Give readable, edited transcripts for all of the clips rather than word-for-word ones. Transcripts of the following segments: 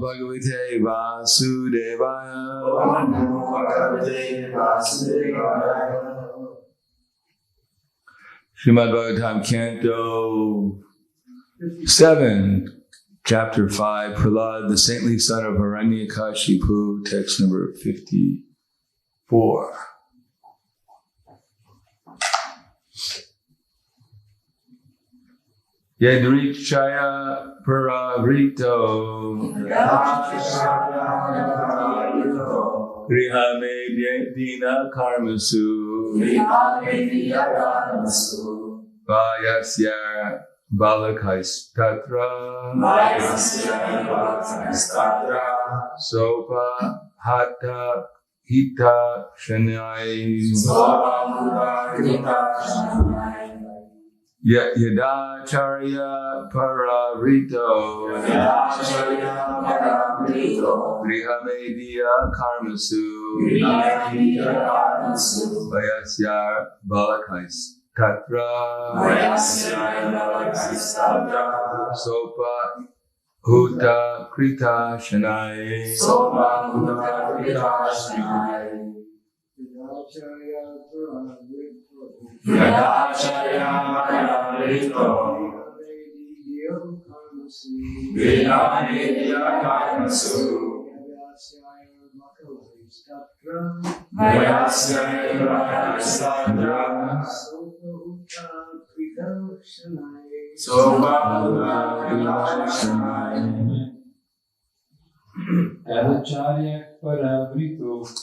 Bhagavate Vasudevaya. Om Namo Bhagavate Vasudevaya. Srimad Bhagavatam, Canto 7, Chapter 5, Prahlad, the saintly son of Hiranyakashipu, text number 54. Yadrikshaya Paravrito Grihame Dina Karmasu Vayasya Balakais Tatra Sopa Hata Hita Shanai Yadacharya Paravrito Grihamedya Karmasu Vayasya Balakais Tatra Sopa Huta Krita Shanai Yadacharya Paravrito Grihamedya Karmasu Vayasya Balakais Tatra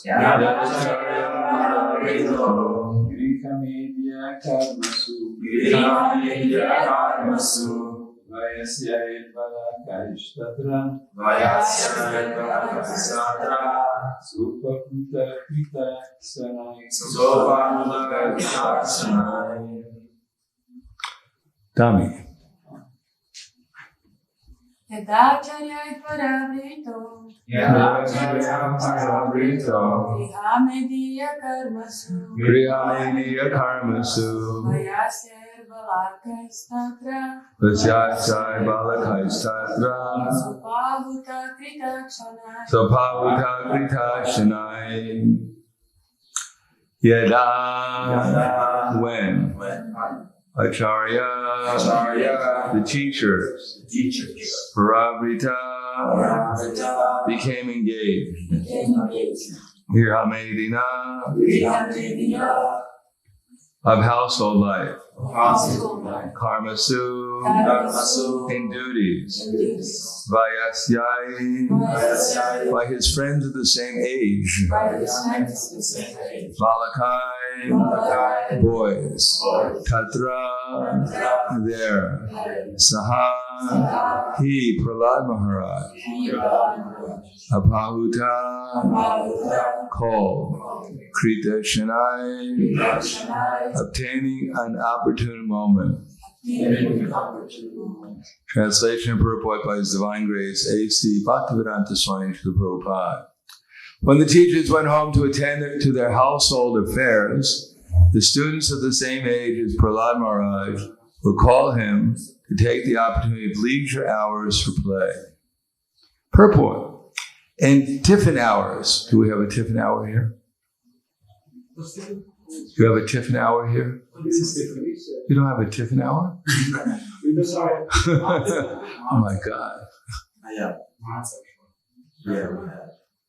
Yadacharya Paravrito Grihamedya Karmasu Vayasya Balakais Tatra Supakruta Krita Sanai Dami. Yadacharya Paravrito Grihamedya Karmasu Vayasya Balakais Tatra Sopahuta Krita Shanai. Yada, when Acharya, the teachers, Paravrita, became engaged. Hirhamedina, of household life. Karmasu, in duties. Vayasyai, by his friends of the same age. Balakai, boys. Tatra, there. Saha, he, Prahlad Maharaj. Apahuta, called. Krita Shanai, obtaining an opportune moment. Translation and purport by His Divine Grace, A.C. Bhaktivedanta Swami to the Prabhupada. When the teachers went home to attend to their household affairs, the students of the same age as Prahlad Maharaj would call him to take the opportunity of leisure hours for play. Purport. In tiffin hours, do we have a tiffin hour here? Do you have a tiffin hour here? You don't have a tiffin hour? Oh my God.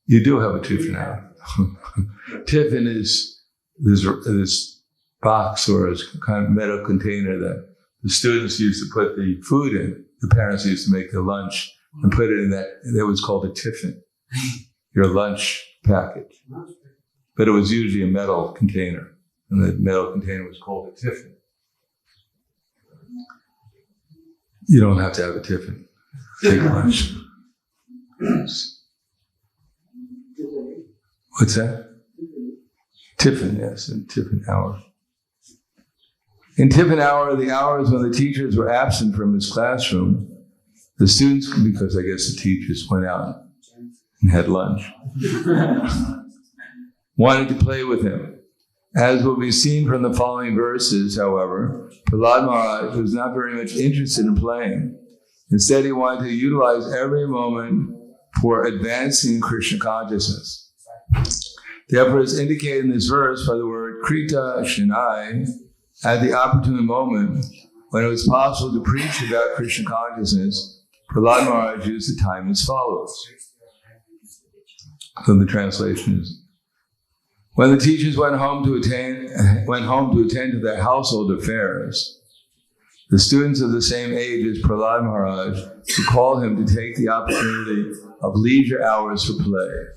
You do have a tiffin hour. Tiffin is this box or a kind of metal container that the students used to put the food in. The parents used to make the lunch and put it in that. That was called a tiffin, your lunch package. But it was usually a metal container, and the metal container was called a tiffin. You don't have to have a tiffin. Take lunch. What's that? Tiffin, yes, in tiffin hour. In tiffin hour, the hours when the teachers were absent from his classroom, the students, because I guess the teachers went out and had lunch, wanted to play with him. As will be seen from the following verses, however, Prahlad Maharaj was not very much interested in playing. Instead, he wanted to utilize every moment for advancing Krishna consciousness. The Emperor is indicated in this verse by the word Krita Shinai. At the opportune moment, when it was possible to preach about Krishna consciousness, Prahlad Maharaj used the time as follows. So the translation is, when the teachers went home to attend to their household affairs, the students of the same age as Prahlad Maharaj would call him to take the opportunity of leisure hours for play.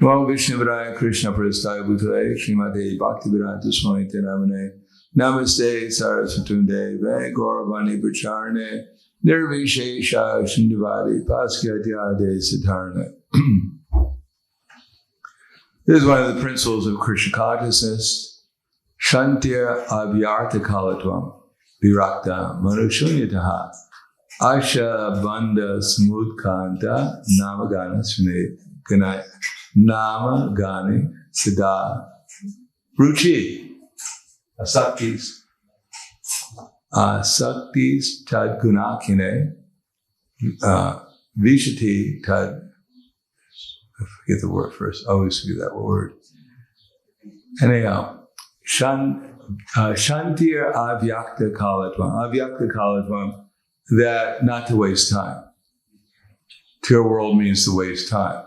Namo Vishnuvaraya Krishna Prasthaya Bhutale Srimate Bhaktivedanta Swami Namane Namaste Sarasvatunde Ve Gauravani Pracharne Nirvishesha Shindavadi Paskyatyade Siddharna. This is one of the principles of Krishna consciousness. Shantir Avyartha Kalatvam Virakta Manushunyataha Asha Bandha Smudkanta Namagana Sune Nama Gani Siddha Ruchi Asaktis Tad Gunakine Vishati Tad, I forget the word first, I always forget that word. Anyhow, Shantir Avyakta Kalatvam, that not to waste time. Pure world means to waste time.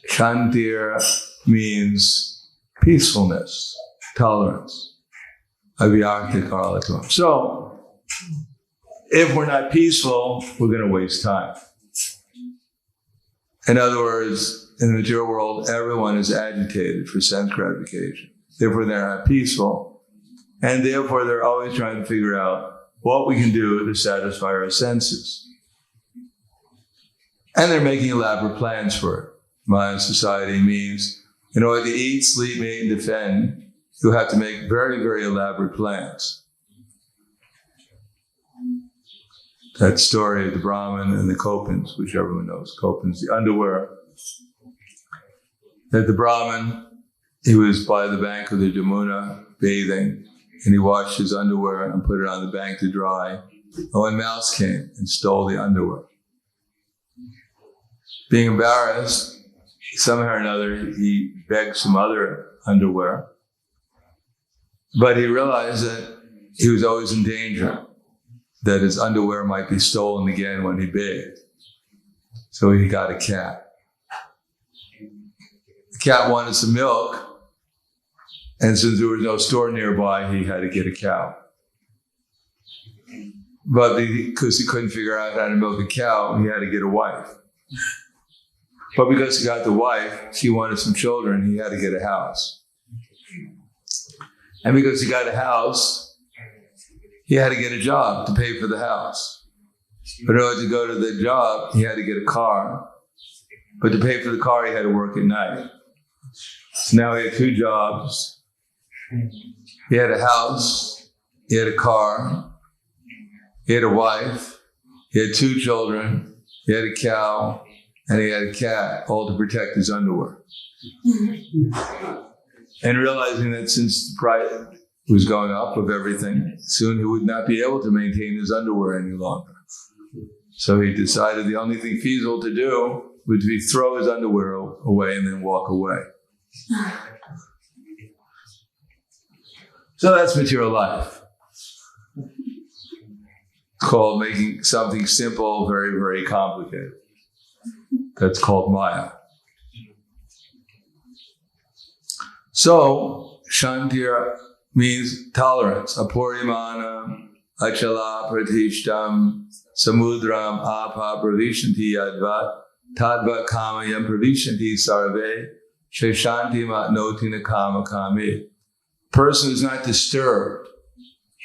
Shantir means peacefulness, tolerance. Avyakta Kalatvam. So, if we're not peaceful, we're going to waste time. In other words, in the material world, everyone is agitated for sense gratification. Therefore, they're not peaceful. And therefore, they're always trying to figure out what we can do to satisfy our senses. And they're making elaborate plans for it. Modern society means, in order to eat, sleep, mate, and defend, you have to make very, very elaborate plans. That story of the Brahmin and the Copins, which everyone knows. Copins, the underwear. That the Brahmin, he was by the bank of the Jamuna bathing, and he washed his underwear and put it on the bank to dry. And one mouse came and stole the underwear. Being embarrassed, somehow or another, he begged some other underwear. But he realized that he was always in danger, that his underwear might be stolen again when he bathed. So he got a cat. The cat wanted some milk, and since there was no store nearby, he had to get a cow. But because he couldn't figure out how to milk a cow, he had to get a wife. But because he got the wife, she wanted some children, he had to get a house. And because he got a house, he had to get a job to pay for the house. But in order to go to the job, he had to get a car. But to pay for the car, he had to work at night. So now he had two jobs. He had a house, he had a car, he had a wife, he had two children, he had a cow, and he had a cat, all to protect his underwear. And realizing that since the price was going up of everything, soon he would not be able to maintain his underwear any longer. So he decided the only thing feasible to do would be throw his underwear away and then walk away. So that's material life. It's called making something simple very, very complicated. That's called Maya. So, Shantir means tolerance. Apurimanam, achala pratishtam, samudram, apa pravishanti yadvat, tadvat kamayam pravishanti sarve, sheshanti matnotina kama kame. Person is not disturbed.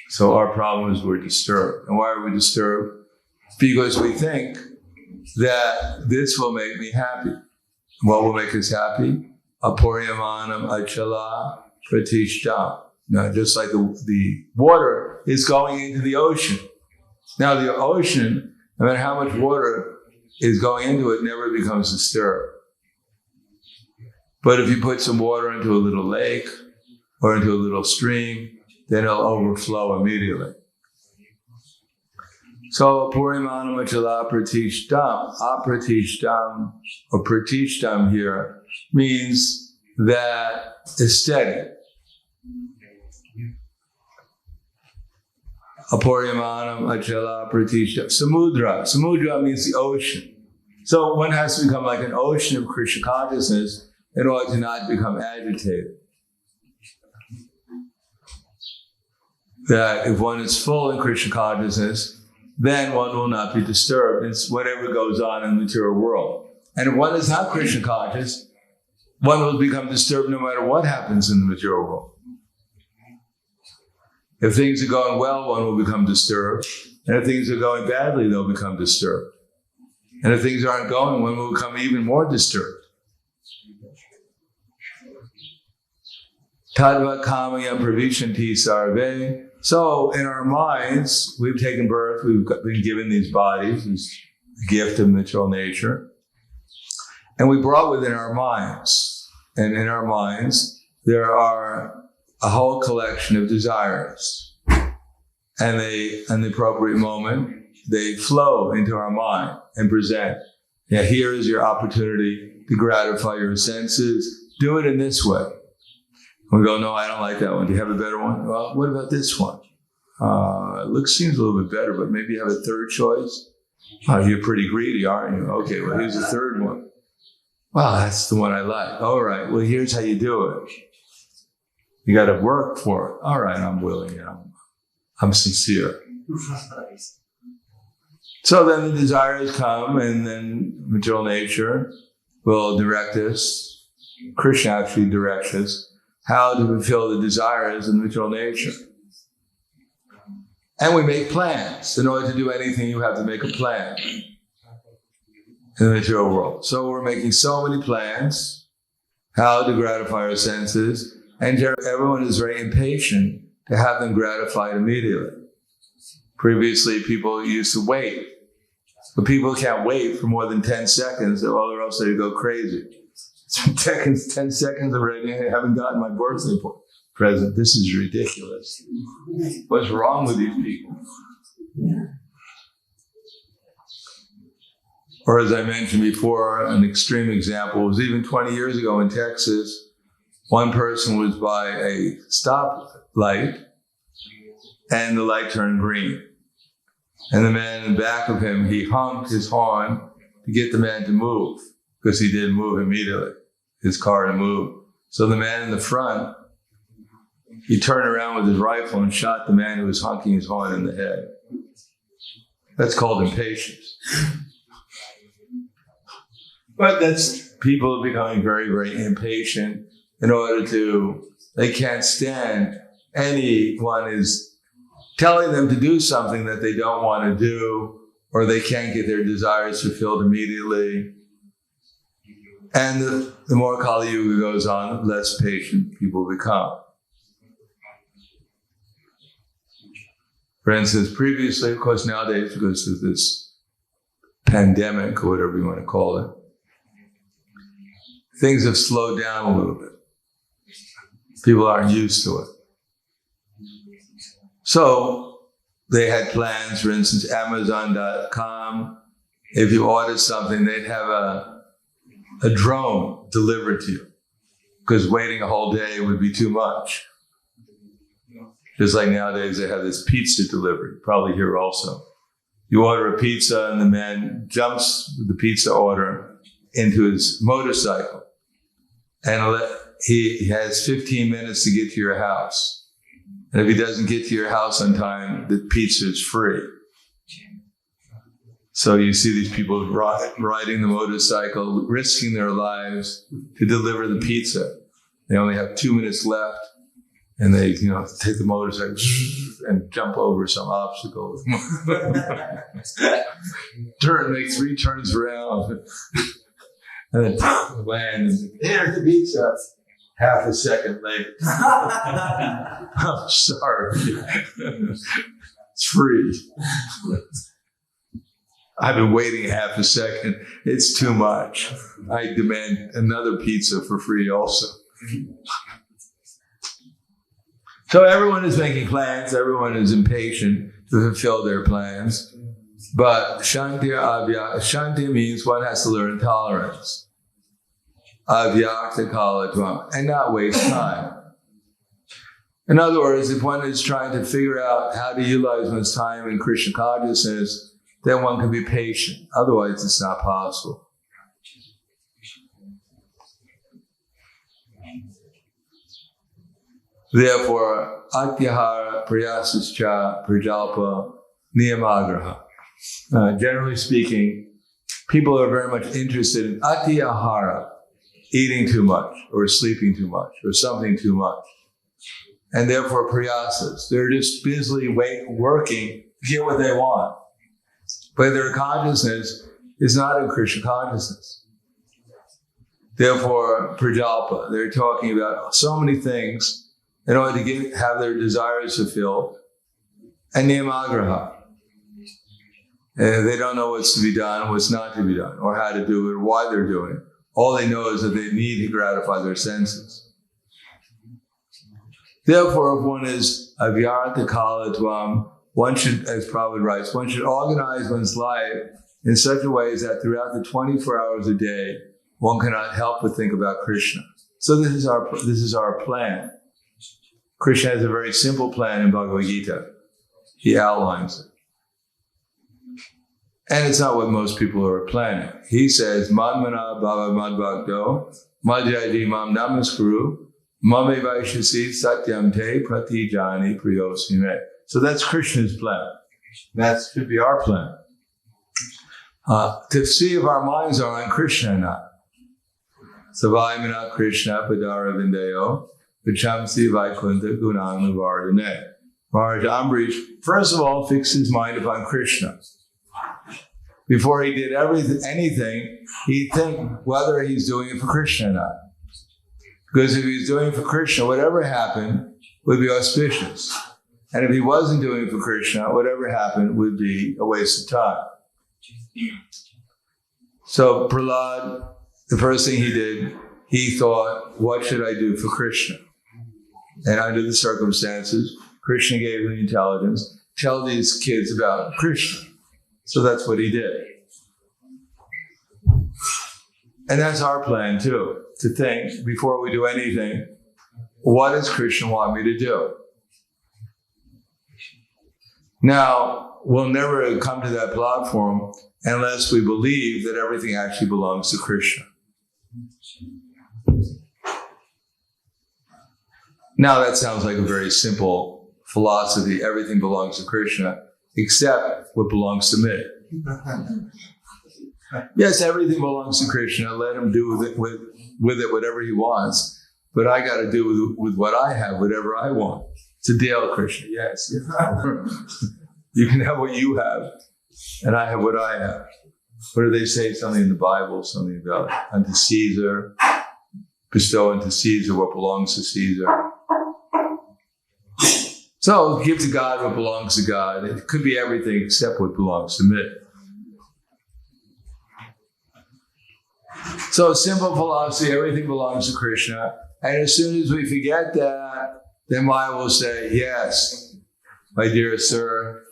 So our problem is we're disturbed. And why are we disturbed? Because we think that this will make me happy. What will make us happy? Apuryamanam achala pratishtam. Now, just like the water is going into the ocean. Now, the ocean, no matter how much water is going into it, never becomes disturbed. But if you put some water into a little lake or into a little stream, then it'll overflow immediately. So Purimanam Achala Pratishtam, Apratishtam or Pratishtam here means that it's steady. Apurimanam Achala Pratishtam. Samudra. Samudra means the ocean. So one has to become like an ocean of Krishna consciousness in order to not become agitated. That if one is full in Krishna consciousness, then one will not be disturbed in whatever goes on in the material world. And if one is not Krishna conscious, one will become disturbed no matter what happens in the material world. If things are going well, one will become disturbed. And if things are going badly, they'll become disturbed. And if things aren't going, one will become even more disturbed. Tadva kamayam pravishanti sarve. So in our minds, we've taken birth, we've been given these bodies, this gift of material nature. And we brought within our minds. And in our minds, there are a whole collection of desires. And they, in the appropriate moment, they flow into our mind and present. Yeah, here is your opportunity to gratify your senses. Do it in this way. We go, no, I don't like that one. Do you have a better one? Well, what about this one? Seems a little bit better, but maybe you have a third choice? Oh, you're pretty greedy, aren't you? Okay, well, here's the third one. Well, that's the one I like. All right, well, here's how you do it. You got to work for it. All right, I'm willing. I'm sincere. So then the desires come, and then material nature will direct us. Krishna actually directs us how to fulfill the desires of the material nature. And we make plans. In order to do anything, you have to make a plan in the material world. So we're making so many plans, how to gratify our senses, and everyone is very impatient to have them gratified immediately. Previously, people used to wait, but people can't wait for more than 10 seconds, or else they go crazy. 10 seconds already, I haven't gotten my birthday present. This is ridiculous. What's wrong with these people? Or as I mentioned before, an extreme example was even 20 years ago in Texas, one person was by a stoplight and the light turned green. And the man in the back of him, he honked his horn to get the man to move because he didn't move immediately, his car to move. So the man in the front, he turned around with his rifle and shot the man who was honking his horn in the head. That's called impatience. But that's people becoming very, very impatient in order to, they can't stand anyone is telling them to do something that they don't want to do, or they can't get their desires fulfilled immediately. And the more Kali Yuga goes on, the less patient people become. For instance, previously, of course, nowadays, because of this pandemic, or whatever you want to call it, things have slowed down a little bit. People aren't used to it. So they had plans, for instance, Amazon.com. If you ordered something, they'd have a drone delivered to you because waiting a whole day would be too much. Just like nowadays, they have this pizza delivery, probably here also. You order a pizza and the man jumps with the pizza order into his motorcycle. And he has 15 minutes to get to your house. And if he doesn't get to your house on time, the pizza is free. So you see these people riding the motorcycle, risking their lives to deliver the pizza. They only have 2 minutes left. And they, take the motorcycle and jump over some obstacle. Make 3 turns around. And then land. And there's the pizza. Half a second late. I'm sorry. It's free. I've been waiting half a second. It's too much. I demand another pizza for free also. So everyone is making plans. Everyone is impatient to fulfill their plans. But Shanti means one has to learn tolerance. Avyakta kalatvam, and not waste time. In other words, if one is trying to figure out how to utilize one's time in Krishna consciousness, then one can be patient. Otherwise, it's not possible. Therefore, atyahara prayasascha prajalpa niyamagraha. Generally speaking, people are very much interested in atyahara, eating too much, or sleeping too much, or something too much. And therefore prayasas. They're just busily working to get what they want. But their consciousness is not in Krishna consciousness. Therefore, prajalpa, they're talking about so many things in order to have their desires fulfilled. And niyamagraha. And they don't know what's to be done, what's not to be done, or how to do it, or why they're doing it. All they know is that they need to gratify their senses. Therefore, if one is avyarta kalatvam, one should, as Prabhupada writes, one should organize one's life in such a way that throughout the 24 hours a day, one cannot help but think about Krishna. So this is our plan. Krishna has a very simple plan in Bhagavad Gita. He outlines it. And it's not what most people are planning. He says, Madmana Bhava Madbhakto, Madhyaji Mam Namaskuru, Mame Vaishasi Satyam Te Pratijani Priyosime. So that's Krishna's plan. That should be our plan. To see if our minds are on Krishna or not. Savaimana Krishna Padara Vindeo, Vichamsi Vaikunta Gunana Vardane. Maharaj Ambrish, first of all, fixed his mind upon Krishna. Before he did anything, he'd think whether he's doing it for Krishna or not. Because if he's doing it for Krishna, whatever happened would be auspicious. And if he wasn't doing it for Krishna, whatever happened would be a waste of time. So Prahlad, the first thing he did, he thought, what should I do for Krishna? And under the circumstances, Krishna gave him the intelligence, tell these kids about Krishna. So that's what he did. And that's our plan too, to think before we do anything, what does Krishna want me to do? Now, we'll never come to that platform unless we believe that everything actually belongs to Krishna. Now, that sounds like a very simple philosophy. Everything belongs to Krishna, except what belongs to me. Yes, everything belongs to Krishna. Let him do with it whatever he wants. But I got to do with what I have, whatever I want. It's a deal, Krishna. Yes. You can have what you have, and I have what I have. What do they say? Something in the Bible, something about unto Caesar, bestow unto Caesar what belongs to Caesar. So give to God what belongs to God. It could be everything except what belongs to me. So simple philosophy, everything belongs to Krishna. And as soon as we forget that, then Maya will say, yes, my dear sir,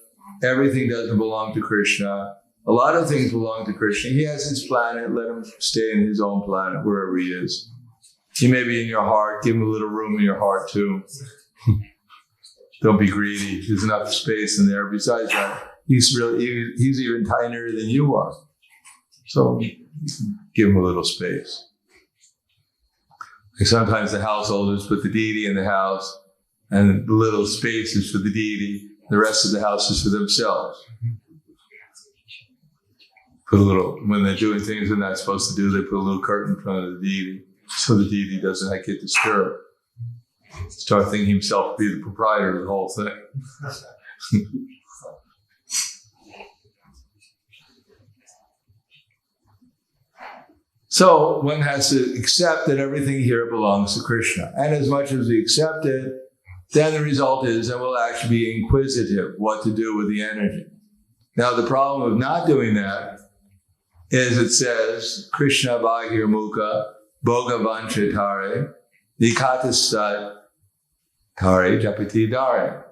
everything doesn't belong to Krishna. A lot of things belong to Krishna. He has his planet. Let him stay in his own planet, wherever he is. He may be in your heart. Give him a little room in your heart, too. Don't be greedy. There's enough space in there. Besides that, he's even tinier than you are. So give him a little space. Like sometimes the householders put the deity in the house, and the little space is for the deity. The rest of the house is for themselves. Put a little, when they're doing things they're not supposed to do, they put a little curtain in front of the deity, so the deity doesn't get disturbed. Start thinking himself to be the proprietor of the whole thing. So one has to accept that everything here belongs to Krishna. And as much as we accept it, then the result is that we'll actually be inquisitive what to do with the energy. Now the problem of not doing that is it says, Krishna Bhagir Mukha Bhoga Vanchitare Nikatasat Tare Japati Dare.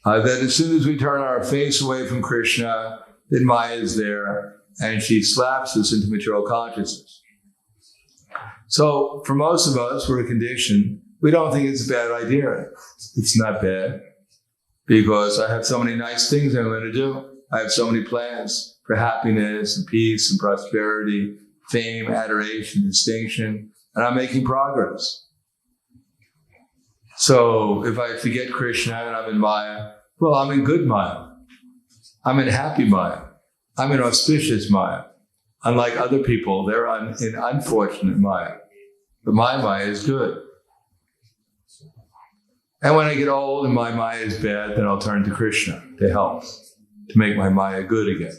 That as soon as we turn our face away from Krishna, then Maya is there, and she slaps us into material consciousness. So for most of us, we're conditioned. We don't think it's a bad idea. It's not bad, because I have so many nice things I'm going to do. I have so many plans for happiness and peace and prosperity, fame, adoration, distinction, and I'm making progress. So if I forget Krishna and I'm in Maya, well, I'm in good Maya. I'm in happy Maya. I'm in auspicious Maya. Unlike other people, they're in unfortunate Maya. But my Maya is good. And when I get old and my Maya is bad, then I'll turn to Krishna to help, to make my Maya good again.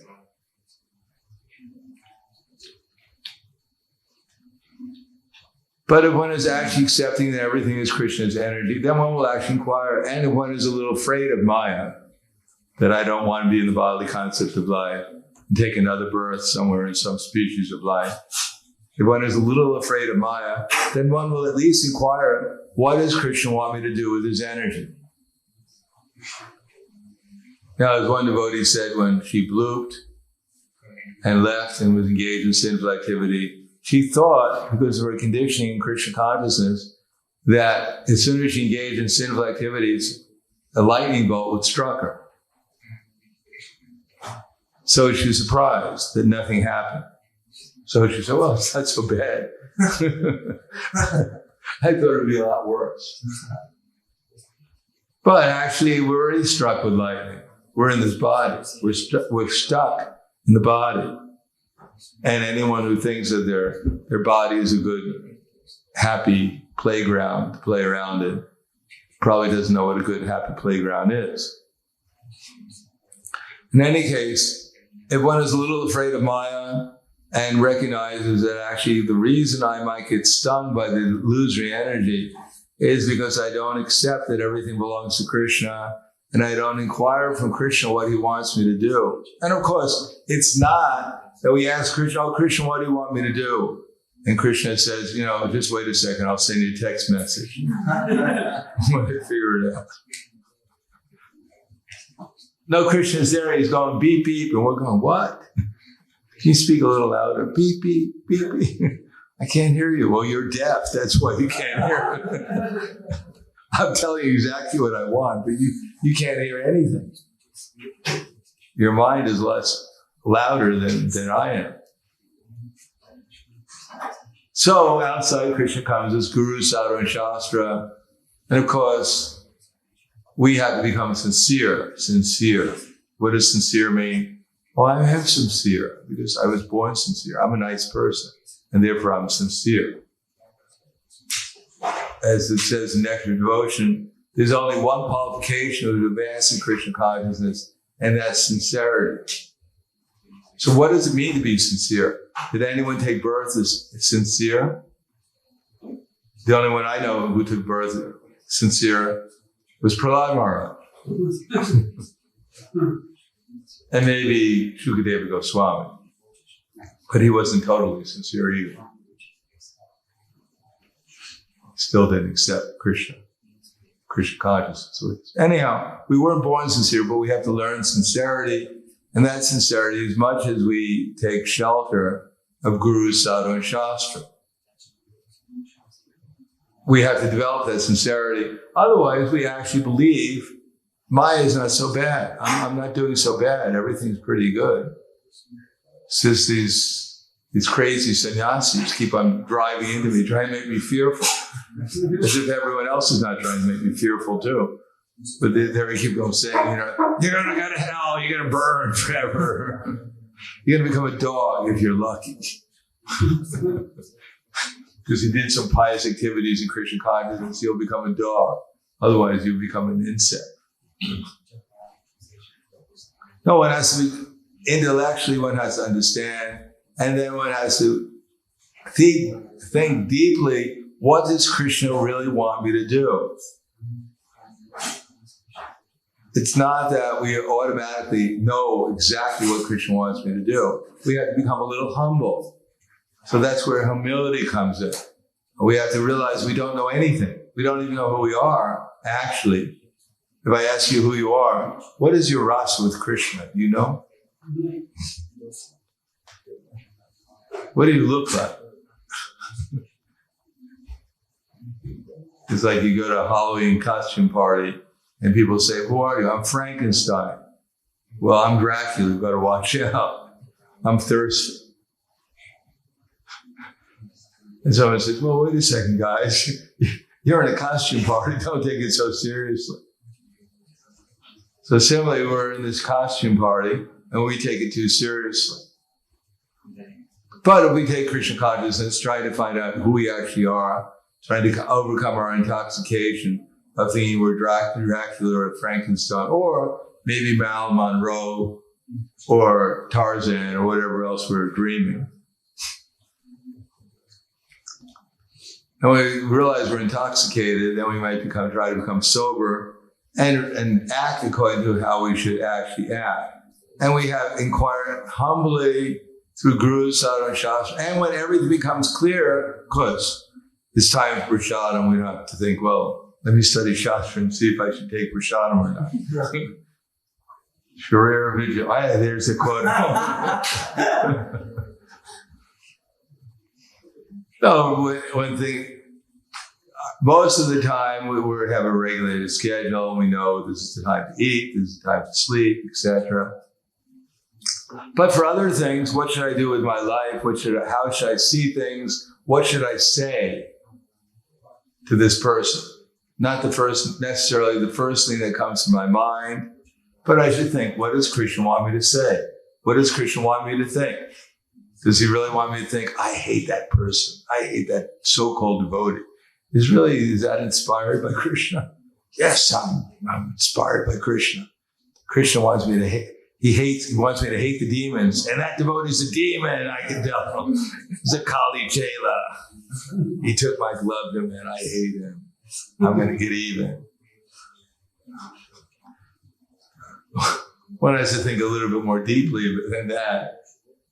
But if one is actually accepting that everything is Krishna's energy, then one will actually inquire. And if one is a little afraid of Maya, that I don't want to be in the bodily concept of life and take another birth somewhere in some species of life, if one is a little afraid of Maya, then one will at least inquire, what does Krishna want me to do with his energy? Now, as one devotee said when she blooped and left and was engaged in sinful activity, she thought, because of her conditioning in Krishna consciousness, that as soon as she engaged in sinful activities, a lightning bolt would struck her. So she was surprised that nothing happened. So she said, well, it's not so bad. I thought it would be a lot worse. But actually, we're already struck with lightning. We're in this body. We're stuck in the body. And anyone who thinks that their body is a good, happy playground to play around in probably doesn't know what a good, happy playground is. In any case, if one is a little afraid of Maya and recognizes that actually the reason I might get stung by the illusory energy is because I don't accept that everything belongs to Krishna, and I don't inquire from Krishna what he wants me to do. And of course, it's not that we ask Krishna, oh, Krishna, what do you want me to do? And Krishna says, just wait a second, I'll send you a text message. I'm going to figure it out. No, Krishna's there, he's going beep, beep, and we're going, what? Can you speak a little louder? Beep, beep, beep, beep. I can't hear you. Well, you're deaf, that's why you can't hear. I'm telling you exactly what I want, but you can't hear anything. Your mind is louder than I am. So outside Krishna comes as Guru, Sadhu, and Shastra. And of course, we have to become sincere. What does sincere mean? Well, I am sincere because I was born sincere. I'm a nice person, and therefore I'm sincere. As it says in Nectar of Devotion, there's only one qualification of advancing Krishna consciousness, and that's sincerity. So what does it mean to be sincere? Did anyone take birth as sincere? The only one I know who took birth sincere was Prahladananda Maharaj. And maybe Shukadeva Swami. But he wasn't totally sincere either. Still didn't accept Krishna consciousness. Anyhow, we weren't born sincere, but we have to learn sincerity. And that sincerity, as much as we take shelter of Guru, Sadhu, and Shastra, we have to develop that sincerity. Otherwise, we actually believe Maya is not so bad. I'm not doing so bad. Everything's pretty good. It's just these crazy sannyasis keep on driving into me, trying to make me fearful. As if everyone else is not trying to make me fearful too. But they keep on saying, you're going to go to hell, you're going to burn forever. You're going to become a dog if you're lucky. Because you did some pious activities in Krishna consciousness, you'll become a dog. Otherwise, you'll become an insect. No, one has to be, intellectually, one has to understand, and then one has to think deeply, what does Krishna really want me to do? It's not that we automatically know exactly what Krishna wants me to do. We have to become a little humble. So that's where humility comes in. We have to realize we don't know anything. We don't even know who we are, actually. If I ask you who you are, what is your rasa with Krishna? Do you know? What do you look like? It's like you go to a Halloween costume party and people say, who are you? I'm Frankenstein. Well, I'm Dracula. You've got to watch out. I'm thirsty. And someone says, well, wait a second, guys. You're in a costume party. Don't take it so seriously. So similarly, we're in this costume party and we take it too seriously. But if we take Krishna consciousness, trying to find out who we actually are, trying to overcome our intoxication of thinking we're Dracula or Frankenstein, or maybe Marilyn Monroe or Tarzan or whatever else we're dreaming. And when we realize we're intoxicated, then we might try to become sober and act according to how we should actually act. And we have inquired humbly through Guru, Sadhana, Shastra. And when everything becomes clear, of course, it's time for Prasadam. We don't have to think, well, let me study Shastra and see if I should take Prasadam or not. Sharir Vijay. There's a quote. No, one thing, most of the time we have a regulated schedule. We know this is the time to eat, this is the time to sleep, etc. But for other things, what should I do with my life? How should I see things? What should I say to this person? Not necessarily the first thing that comes to my mind, but I should think, what does Krishna want me to say? What does Krishna want me to think? Does he really want me to think, I hate that person. I hate that so-called devotee. Is that inspired by Krishna? Yes, I'm inspired by Krishna. Krishna wants me to hate. He wants me to hate the demons. And that devotee's a demon, I can tell. He's a Kali Chela. He took my glove to me and I hate him. I'm going to get even. One has to think a little bit more deeply than that.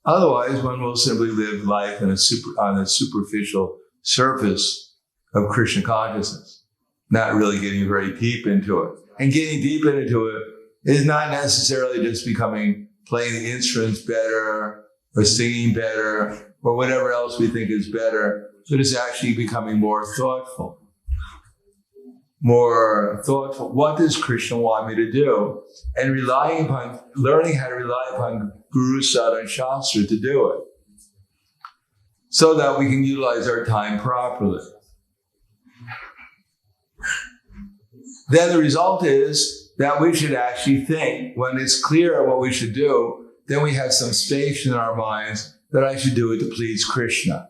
Otherwise, one will simply live life on a superficial surface of Krishna consciousness, not really getting very deep into it. And getting deep into it is not necessarily just playing the instruments better or singing better or whatever else we think is better, but it's actually becoming more thoughtful. What does Krishna want me to do? And learning how to rely upon Guru, Sadhana, and Shastra to do it, so that we can utilize our time properly. Then the result is that we should actually think. When it's clear what we should do, then we have some space in our minds that I should do it to please Krishna.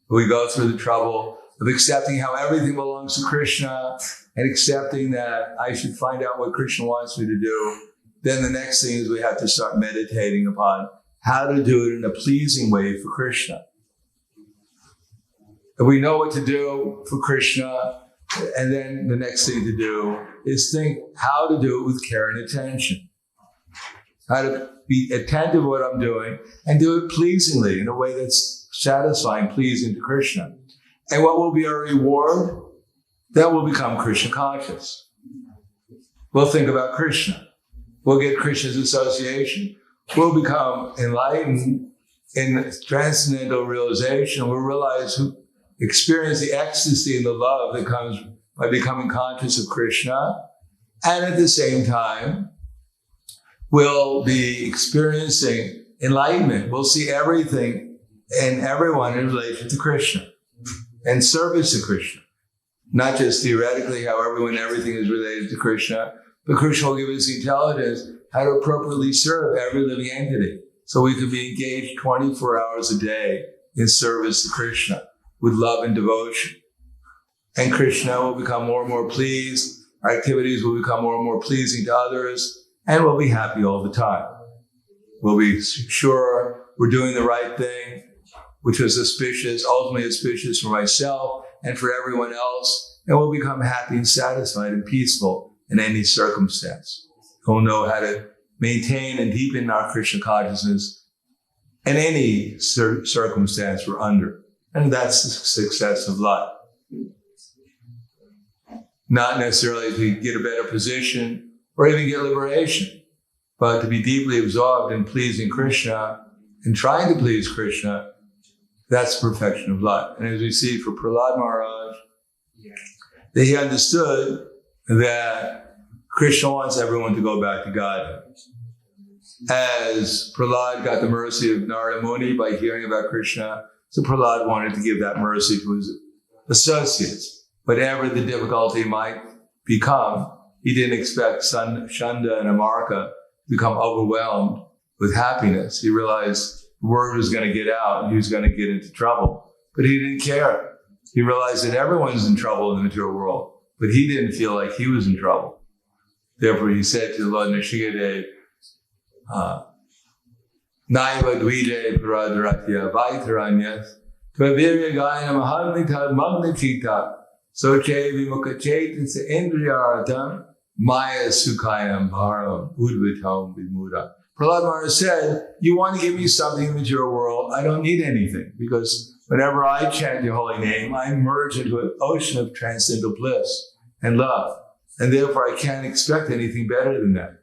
We go through the trouble of accepting how everything belongs to Krishna and accepting that I should find out what Krishna wants me to do. Then the next thing is we have to start meditating upon how to do it in a pleasing way for Krishna. If we know what to do for Krishna, and then the next thing to do is think how to do it with care and attention. How to be attentive to what I'm doing and do it pleasingly in a way that's satisfying, pleasing to Krishna. And what will be our reward? That will become Krishna conscious. We'll think about Krishna. We'll get Krishna's association. We'll become enlightened in transcendental realization. We'll experience the ecstasy and the love that comes by becoming conscious of Krishna. And at the same time, we'll be experiencing enlightenment. We'll see everything and everyone in relation to Krishna and service to Krishna. Not just theoretically how everything is related to Krishna, but Krishna will give us the intelligence how to appropriately serve every living entity. So we can be engaged 24 hours a day in service to Krishna with love and devotion. And Krishna will become more and more pleased. Our activities will become more and more pleasing to others, and we'll be happy all the time. We'll be sure we're doing the right thing, which was ultimately auspicious for myself and for everyone else, and we'll become happy and satisfied and peaceful in any circumstance. We'll know how to maintain and deepen our Krishna consciousness in any circumstance we're under. And that's the success of life. Not necessarily to get a better position or even get liberation, But to be deeply absorbed in pleasing Krishna and trying to please Krishna, that's perfection of life. And as we see for Prahlad Maharaj, that he understood that Krishna wants everyone to go back to God. As Prahlad got the mercy of Narada Muni by hearing about Krishna, so Prahlad wanted to give that mercy to his associates. Whatever the difficulty might become, he didn't expect Shanda and Amarka to become overwhelmed with happiness. He realized the word was going to get out and he was going to get into trouble. But he didn't care. He realized that everyone's in trouble in the material world, but he didn't feel like he was in trouble. Therefore, he said to Lord Nrsimhadev, Naiva Dvije Paradratya Vaitaranyas Tvavirya Gayana Mahanita Magnetita Soche Vimukachetins Indriyaratam Maya Sukhayam Bharam Udvitam Vimuda. Prahlad Maharaj said, you want to give me something in the material world, I don't need anything, because whenever I chant your holy name, I merge into an ocean of transcendental bliss and love. And therefore I can't expect anything better than that.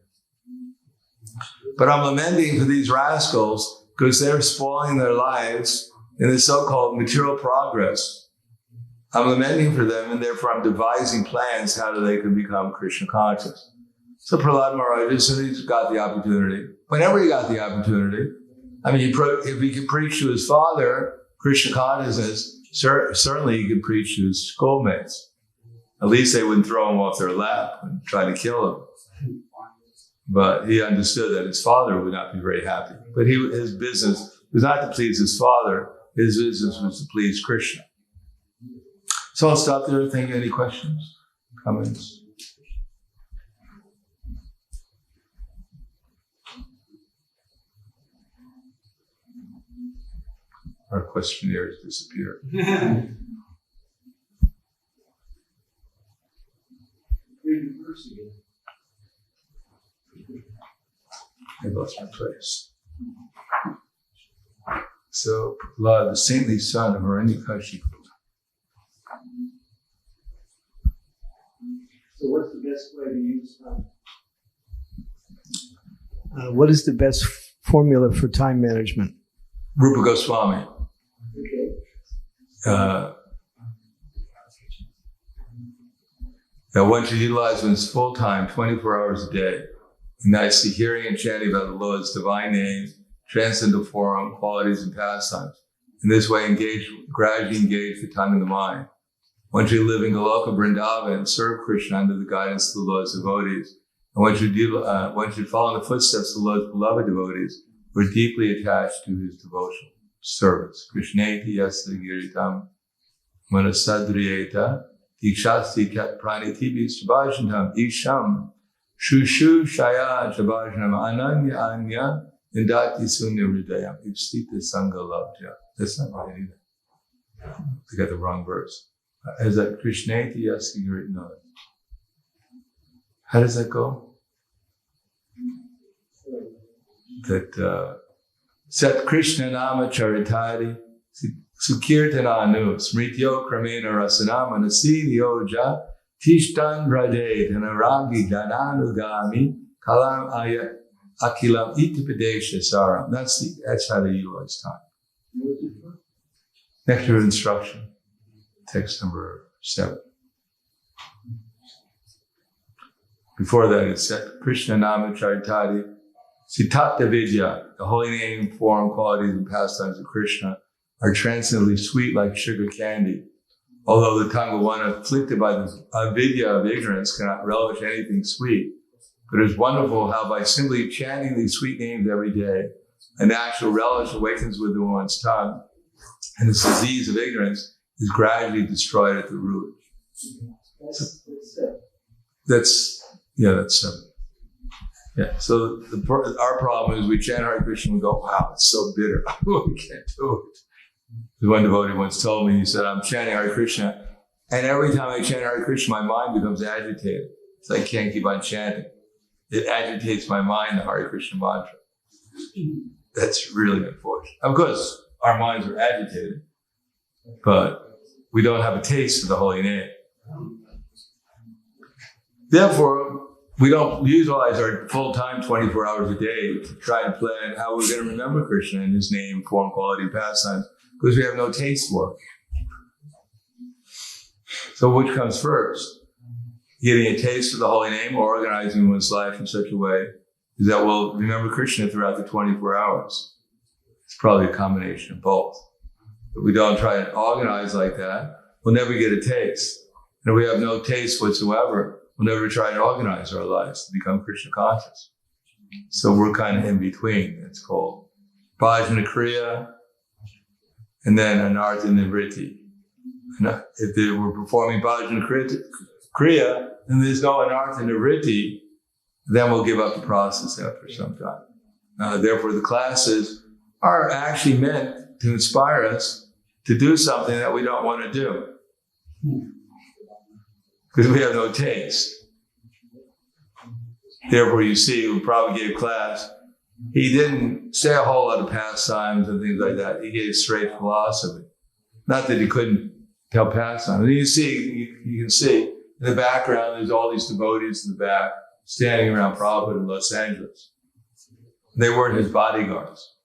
But I'm lamenting for these rascals because they're spoiling their lives in the so-called material progress. I'm lamenting for them, and therefore I'm devising plans how they can become Krishna conscious. So Prahlad Maharaj, as soon as he got the opportunity, whenever he got the opportunity, I mean, if he could preach to his father Krishna consciousness, certainly he could preach to his schoolmates. At least they wouldn't throw him off their lap and try to kill him. But he understood that his father would not be very happy. But his business was not to please his father. His business was to please Krishna. So I'll stop there. Think any questions, comments? Our questionnaire has disappeared. I lost my place. So, Prahlad, the saintly son of Hiranyakashipu. So what's the best way to use time? What is the best formula for time management? Rupa Goswami. Okay. That one should utilize one's full time, 24 hours a day, nicely hearing and chanting about the Lord's divine name, transcendental form, qualities, and pastimes. In this way, gradually engage the tongue and the mind. One should live in Goloka Vrindavan and serve Krishna under the guidance of the Lord's devotees. And one should follow in the footsteps of the Lord's beloved devotees who are deeply attached to his devotional service. Krishneti yasa giritam manasadriyeta dikshasti kat pranitibhi sabhajanam isham shushu shaya sabhajanam ananya anya indati sunya hridayam ipstita sangha labdya. That's not right either. They got the wrong verse. Is that Krishneti yasa giritam? No. How does that go? That Sat Krishna Nama Charitari Sukirtananu Smrityo Kramena Rasanama Nasidyo Ja Tishtan Rade Tanaragi Dananugami Kalam Aya Akilam Itipadesha Saram. That's how they utilize time. Nectar of instruction, text number 7. Before that, it's Sat Krishna Nama Charitari Sitatta Vidya, the holy name, form, qualities, and pastimes of Krishna are transcendently sweet like sugar candy. Although the tongue of one afflicted by the avidya of ignorance cannot relish anything sweet. But it's wonderful how by simply chanting these sweet names every day, a natural relish awakens within one's tongue, and this disease of ignorance is gradually destroyed at the root. That's 7. Yeah, so our problem is we chant Hare Krishna and we go, wow, it's so bitter. We can't do it. The one devotee once told me, he said, I'm chanting Hare Krishna, and every time I chant Hare Krishna, my mind becomes agitated. So I can't keep on chanting. It agitates my mind, the Hare Krishna mantra. That's really unfortunate. Of course, our minds are agitated, but we don't have a taste of the holy name. Therefore, we don't utilize our full time 24 hours a day to try and plan how we're going to remember Krishna and his name, form, quality, pastimes, because we have no taste for it. So which comes first? Getting a taste for the holy name or organizing one's life in such a way that we'll remember Krishna throughout the 24 hours. It's probably a combination of both. If we don't try and organize like that, we'll never get a taste. And if we have no taste whatsoever, we'll never try and organize our lives to become Krishna conscious. So we're kind of in between. It's called bhajana kriya and then anartha nivritti. If we're performing bhajana kriya and there's no anartha nivritti, then we'll give up the process after some time. Therefore, the classes are actually meant to inspire us to do something that we don't want to do. Because we have no taste. Therefore, you see, who probably gave class, he didn't say a whole lot of pastimes and things like that. He gave straight philosophy. Not that he couldn't tell pastimes. And you can see in the background, there's all these devotees in the back standing around Prabhupada in Los Angeles. They weren't his bodyguards.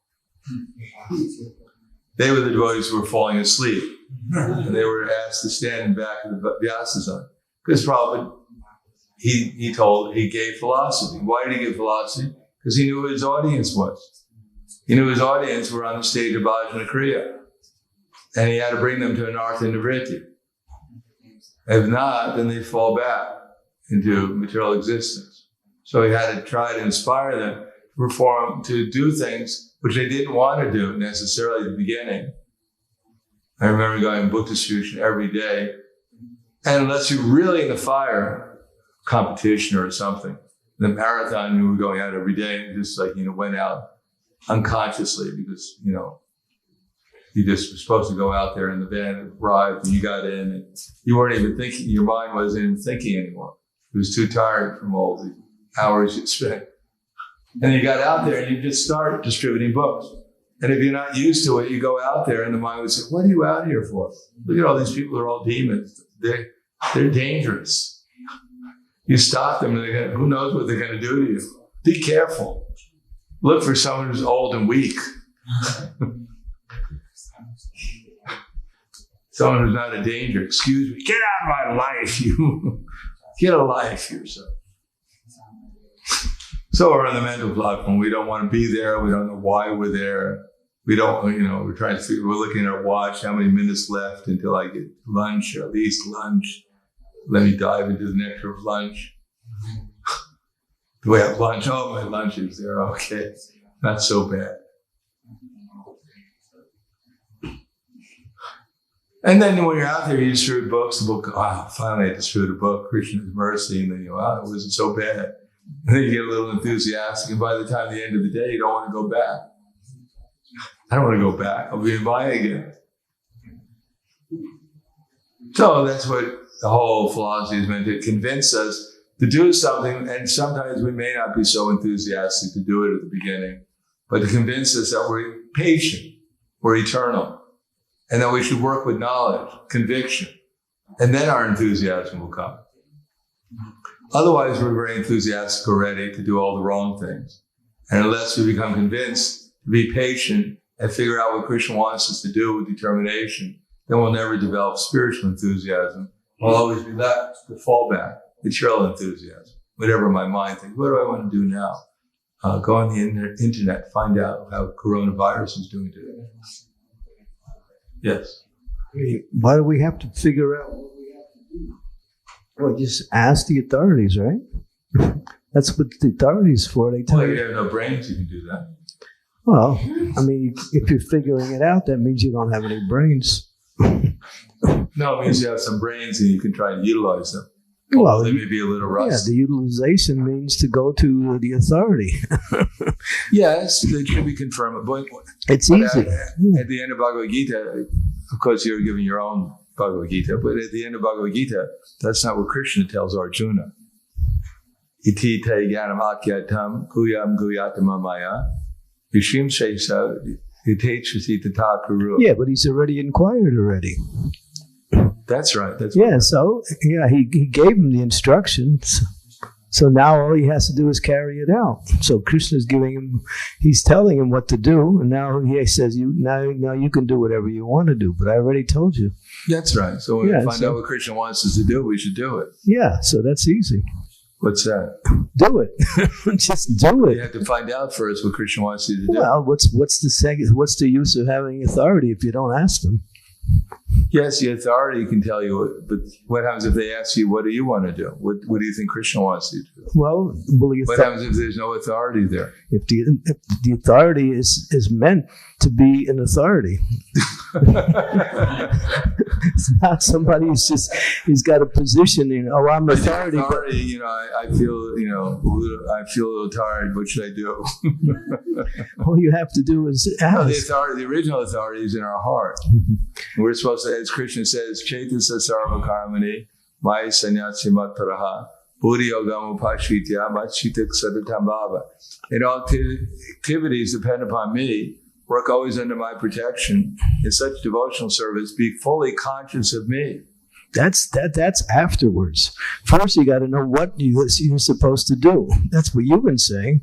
They were the devotees who were falling asleep. And they were asked to stand in back of the Vyasasana. Because Prabhupada, he gave philosophy. Why did he give philosophy? Because he knew who his audience was. He knew his audience were on the stage of bhajana kriya. And he had to bring them to anartha nivritti. If not, then they fall back into material existence. So he had to try to inspire them to perform, to do things which they didn't want to do necessarily at the beginning. I remember going book distribution every day. And unless you're really in the fire competition or something, the marathon, you were going out every day and just went out unconsciously because, you just were supposed to go out there and the van arrived and you got in and you weren't even thinking, your mind wasn't even thinking anymore. It was too tired from all the hours you spent. And you got out there and you just start distributing books. And if you're not used to it, you go out there and the mind would say, what are you out here for? Look at all these people, they're all demons. They're dangerous. You stop them and who knows what they're going to do to you. Be careful. Look for someone who's old and weak. Someone who's not a danger. Excuse me. Get out of my life, you. Get a life yourself. So we're on the mental platform. We don't want to be there. We don't know why we're there. We don't, we're trying to figure, we're looking at our watch, how many minutes left until I get lunch, or at least lunch. Let me dive into the nectar of lunch. Do we have lunch? Oh, my lunch is there. Okay. Not so bad. And then when you're out there, you distribute books. The book, finally I distributed a book, Krishna's Mercy. And then it wasn't so bad. And then you get a little enthusiastic. And by the time the end of the day, you don't want to go back. I don't want to go back. I'll be in Maya again. So that's what the whole philosophy is meant to convince us to do something. And sometimes we may not be so enthusiastic to do it at the beginning, but to convince us that we're patient, we're eternal, and that we should work with knowledge, conviction, and then our enthusiasm will come. Otherwise, we're very enthusiastic already to do all the wrong things. And unless we become convinced to be patient and figure out what Krishna wants us to do with determination, then we'll never develop spiritual enthusiasm. We'll always be left the fallback, material enthusiasm. Whatever my mind thinks, what do I want to do now? Go on the internet, find out how coronavirus is doing today. Yes. Why do we have to figure out what we have to do? Well, just ask the authorities, right? That's what the authorities for. They tell you have no brains, you can do that. Well, if you're figuring it out, that means you don't have any brains. No, it means you have some brains and you can try and utilize them. Well, they may be a little rusty. Yeah, the utilization means to go to the authority. Yes, it should be confirmed. But it's easy. At the end of Bhagavad Gita, of course, you're giving your own Bhagavad Gita, but at the end of Bhagavad Gita, that's not what Krishna tells Arjuna. Iti te jnanam akyatam kuyam guyatam maya vishim shesa ite chasi tata kuru. Yeah, but he's already inquired already. That's right. So he gave him the instructions. So now all he has to do is carry it out. So Krishna's he's telling him what to do, and now he says, now you can do whatever you want to do, but I already told you. That's right. So when we find out what Krishna wants us to do, we should do it. Yeah, so that's easy. What's that? Do it. Just do it. You have to find out first what Krishna wants you to do. Well, what's the use of having authority if you don't ask them? Yes, the authority can tell you, but what happens if they ask you, what do you want to do? What do you think Krishna wants you to do? Well, what happens if there's no authority there? If the authority is meant to be an authority. It's not somebody he's got a position in, I'm authority. Authority, I feel, I feel a little tired. What should I do? All you have to do is ask. The original authority is in our heart. We're supposed to, as Krishna says, Chaitasa Sarva Karmani, Maya Sanyasi Matparaha, Buddhi Yogam Upashvitya, Machitak Sadatam Bhava. And all activities depend upon me. Work always under my protection. In such devotional service, be fully conscious of me. That's afterwards. First, you got to know what you're supposed to do. That's what you've been saying.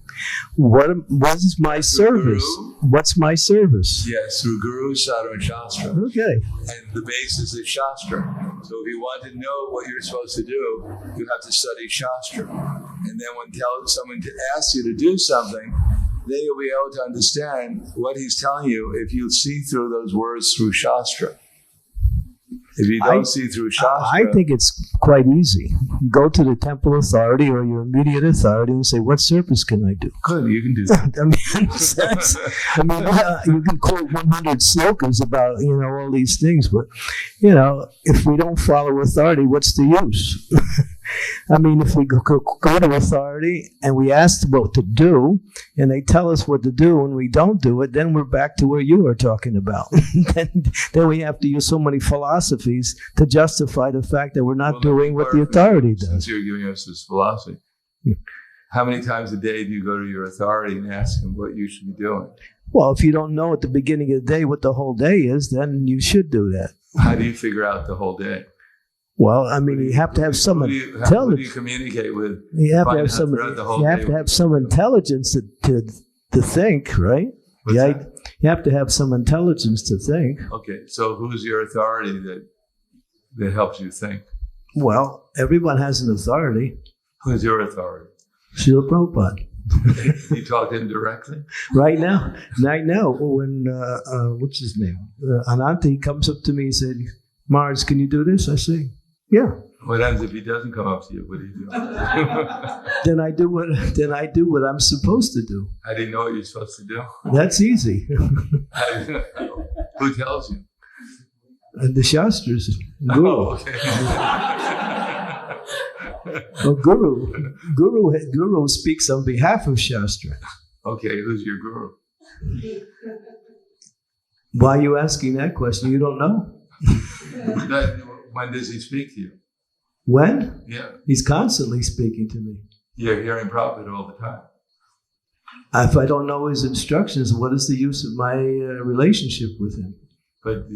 What is my service? Guru. What's my service? Yes, through Guru, Sadhu, and Shastra. Okay. And the basis is Shastra. So if you want to know what you're supposed to do, you have to study Shastra. And then when someone asks you to do something, then you'll be able to understand what he's telling you if you see through those words through Shastra. If you don't see through Shastra... I think it's quite easy. You go to the temple authority or your immediate authority and say, what service can I do? Good, you can do that. You can quote 100 slokas about, all these things, but, if we don't follow authority, what's the use? If we go to authority and we ask what to do, and they tell us what to do, and we don't do it, then we're back to where you were talking about. then we have to use so many philosophies to justify the fact that we're not doing what the authority does. Since you're giving us this philosophy, how many times a day do you go to your authority and ask him what you should be doing? Well, if you don't know at the beginning of the day what the whole day is, then you should do that. How do you figure out the whole day? Well, you have to have some intelligence. Who do you communicate with? You have to have some. You have to have some intelligence to think, right? You have to have some intelligence to think. Okay, so who's your authority that helps you think? Well, everyone has an authority. Who's your authority? Srila Prabhupada. You talk to him directly? Right now, when what's his name? Ananti comes up to me and said, "Mars, can you do this?" I say, "Yeah." What happens if he doesn't come up to you? What do you do? Then I do what I'm supposed to do. How do you know what you're supposed to do? That's easy. Who tells you? The Shastras. Guru. Oh, okay. Guru speaks on behalf of Shastra. Okay, who's your guru? Why are you asking that question? You don't know? When does he speak to you? When? Yeah. He's constantly speaking to me. You're hearing Prabhupada all the time. If I don't know his instructions, what is the use of my relationship with him? But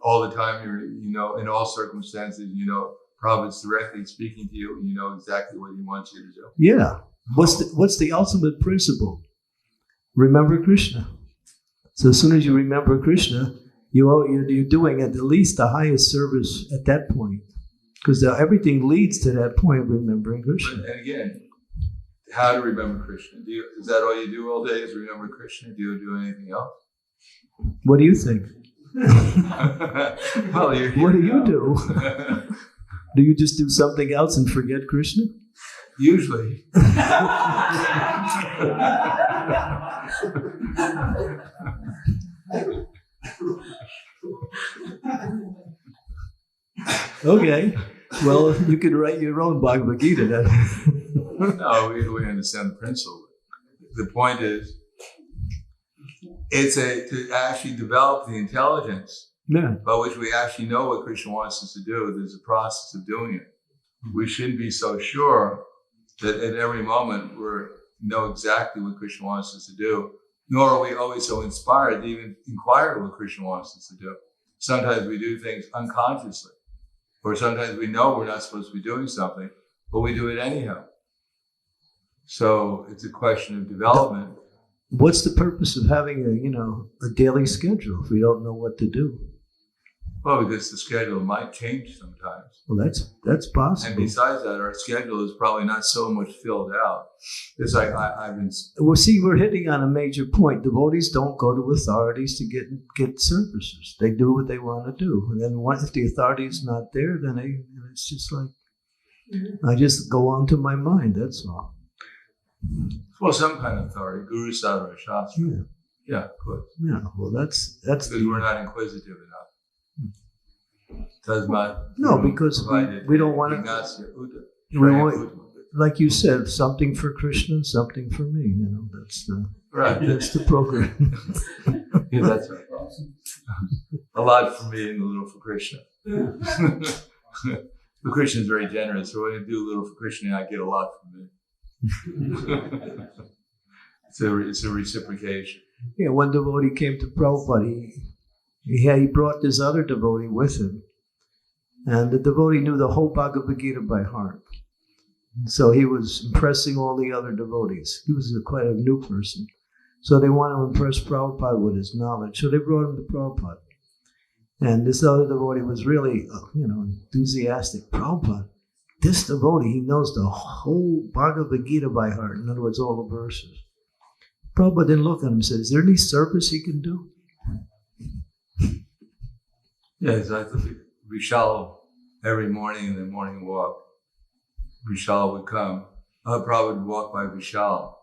all the time, in all circumstances, Prabhupada's directly speaking to you, and you know exactly what he wants you to do. Yeah. What's the ultimate principle? Remember Krishna. So as soon as you remember Krishna, you're doing at least the highest service at that point. Because everything leads to that point of remembering Krishna. And again, how to remember Krishna? Is that all you do all day is remember Krishna? Do you do anything else? What do you think? Well, what do you do? Do you just do something else and forget Krishna? Usually. Okay. Well, you could write your own Bhagavad Gita then. No, we understand the principle. The point is, it's to actually develop the intelligence by which we actually know what Krishna wants us to do. There's a process of doing it. We shouldn't be so sure that at every moment we know exactly what Krishna wants us to do, nor are we always so inspired to even inquire what Krishna wants us to do. Sometimes we do things unconsciously, or sometimes we know we're not supposed to be doing something, but we do it anyhow. So it's a question of development. What's the purpose of having a daily schedule if we don't know what to do? Well, because the schedule might change sometimes. Well, that's possible. And besides that, our schedule is probably not so much filled out. It's like I've been. Well, see, we're hitting on a major point. Devotees don't go to authorities to get services. They do what they want to do, and then if the authority is not there, then it's just like I just go on to my mind. That's all. Well, some kind of authority, Guru Sadhara Shastra. Yeah. Yeah, of course. Yeah. Well, that's because we're not inquisitive enough. Does not. No, because we don't want to. Like you said, something for Krishna and something for me. That's the right. That's the program. Yeah, that's our problem. A lot for me and a little for Krishna. The Krishna is very generous, so when I do a little for Krishna, I get a lot from me. It's a reciprocation. Yeah, one devotee came to Prabhupada. He brought this other devotee with him. And the devotee knew the whole Bhagavad Gita by heart. So he was impressing all the other devotees. He was quite a new person. So they wanted to impress Prabhupada with his knowledge. So they brought him to Prabhupada. And this other devotee was really, enthusiastic. Prabhupada, this devotee, he knows the whole Bhagavad Gita by heart. In other words, all the verses. Prabhupada didn't look at him and said, is there any service he can do? Yes, I think Vishal, every morning in the morning walk, Vishal would come. Prabhupada would walk by Vishal,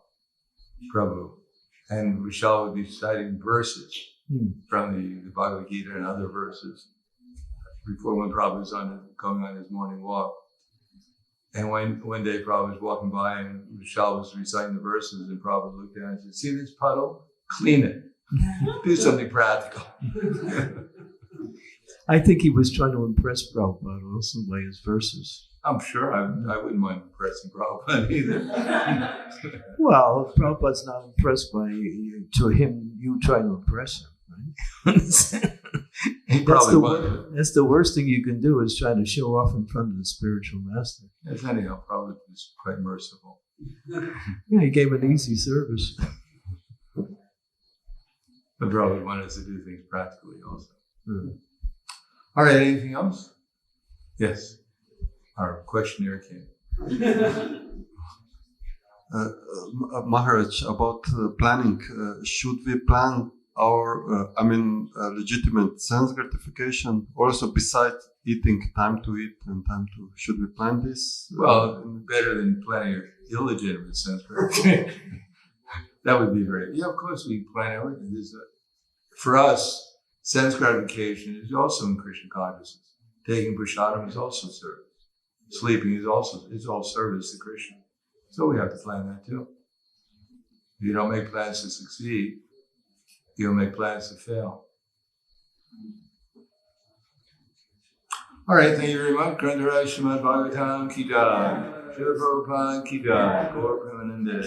Prabhu, and Vishal would be citing verses from the Bhagavad Gita and other verses before when Prabhupada was going on his morning walk. And one day Prabhupada was walking by and Vishal was reciting the verses and Prabhupada looked down and said, see this puddle? Clean it. Do something practical. I think he was trying to impress Prabhupada also by his verses. I'm sure I wouldn't mind impressing Prabhupada either. Well, Prabhupada's not impressed by you trying to impress him, right? He probably was. That's the worst thing you can do is try to show off in front of the spiritual master. Yes, anyhow, Prabhupada was quite merciful. Yeah, he gave an easy service. But Prabhupada wanted us to do things practically also. All right, anything else? Yes. Our questionnaire came. Maharaj, about planning, should we plan our, legitimate sense gratification also besides eating, time to eat and time to, should we plan this? Well, better than planning your illegitimate sense gratification. That would be great. Yeah, of course we plan everything. For us, sense gratification is also in Krishna consciousness. Taking prasadam is also service. Sleeping is all service to Krishna. So we have to plan that too. If you don't make plans to succeed, you'll make plans to fail. All right, thank you very much. Grandharaj Srimad Bhagavatam Ki Jai. Srila Prabhupada Ki Jai. Gaur Premanande.